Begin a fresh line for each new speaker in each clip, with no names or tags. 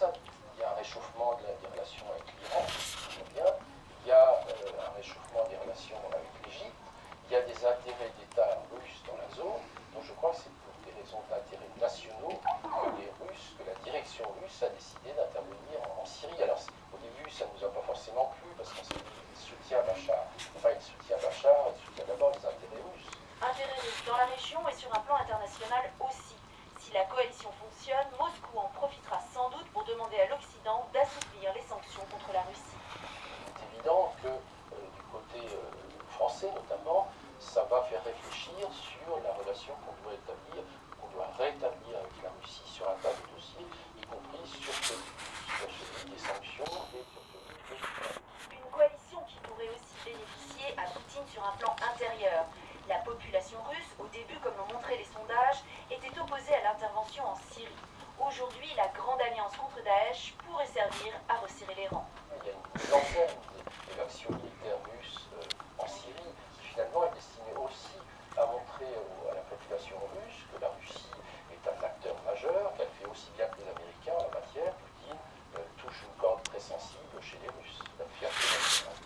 ça, il y a un réchauffement des relations avec l'Iran, bien. Il y a un réchauffement des relations avec l'Égypte. Il y a des intérêts d'État russes dans la zone. Donc je crois que c'est pour des raisons d'intérêt nationaux que la direction russe a décidé d'intervenir en Syrie. Alors au début, ça ne nous a pas forcément plu parce qu'on s'est dit qu'il soutient Bachar. Enfin, il soutient Bachar, il soutient d'abord les intérêts russes.
Intérêts russes dans la région et sur un plan international aussi. Si la coalition fonctionne, Moscou en profitera sans doute pour demander à l'Occident d'assouplir les sanctions contre la Russie.
Il est évident que du côté français notamment, ça va faire réfléchir sur la relation qu'on doit rétablir avec la Russie sur un tas de dossiers, y compris sur celui des sanctions et sur celui des Ukraine.
Une coalition qui pourrait aussi bénéficier à Poutine sur un plan intérieur. La population russe, au début, comme l'ont montré les sondages, était opposée à l'intervention en Syrie. Aujourd'hui, la grande alliance contre Daesh pourrait servir à resserrer les rangs.
Il y a une mise en scène de l'action militaire russe en Syrie qui finalement est destinée aussi à montrer à la population russe que la Russie est un acteur majeur, qu'elle fait aussi bien que les Américains en la matière. Poutine touche une corde très sensible chez les Russes, la fierté nationale.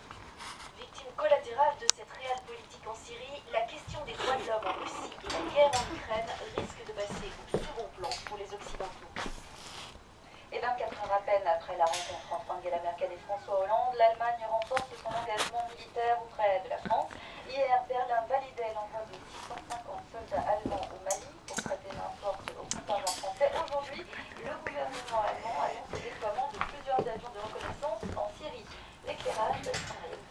Victime collatérale de cette réelle politique en Syrie, la question des droits de l'homme en Russie et la guerre en Ukraine risque de passer au second plan pour les Occidentaux.
Et 24 heures à peine après la rencontre entre Angela Merkel et François Hollande, l'Allemagne renforce son engagement militaire auprès de la France. Hier, Berlin validait l'envoi de 650 soldats allemands au Mali pour prêter main forte au contingent français. Aujourd'hui, le gouvernement allemand annonce le déploiement de plusieurs avions de reconnaissance en Syrie. L'éclairage d'Alexandrie.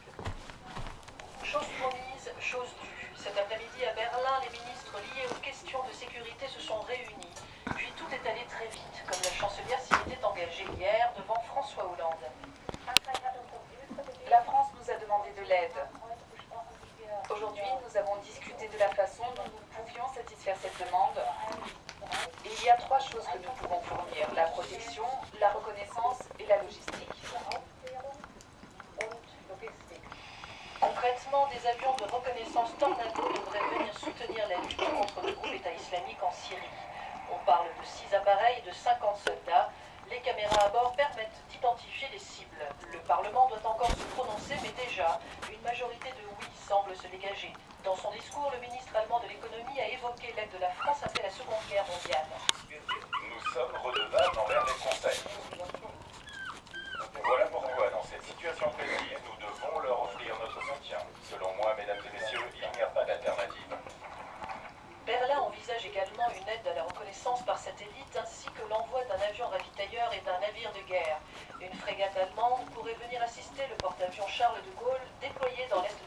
Chose promise, chose due. Cet après-midi à Berlin, les ministres liés aux questions de sécurité se sont réunis. Puis tout est allé très vite, comme la chancelière s'y était engagée hier devant François Hollande.
La France nous a demandé de l'aide. Aujourd'hui, nous avons discuté de la façon dont nous pouvions satisfaire cette demande. Et il y a 3 choses que nous pouvons fournir: la protection, la reconnaissance et la logistique.
Concrètement, des avions de reconnaissance Tornado devraient venir soutenir la lutte contre le groupe État islamique en Syrie. On parle de 6 appareils et de 50 soldats. Les caméras à bord permettent d'identifier les cibles. Le Parlement doit encore se prononcer, mais déjà, une majorité de oui semble se dégager. Dans son discours, le ministre allemand de l'économie a évoqué l'aide de la France après la Seconde Guerre mondiale.
Nous sommes redevables envers les Français. Voilà pourquoi, dans cette situation précise, nous devons leur offrir notre soutien. Selon moi, mesdames et messieurs, il n'y a pas d'alternative.
Berlin envisage également une aide à la reconnaissance par satellite ainsi que l'envoi d'un avion ravitailleur et d'un navire de guerre. Une frégate allemande pourrait venir assister le porte-avions Charles de Gaulle déployé dans l'est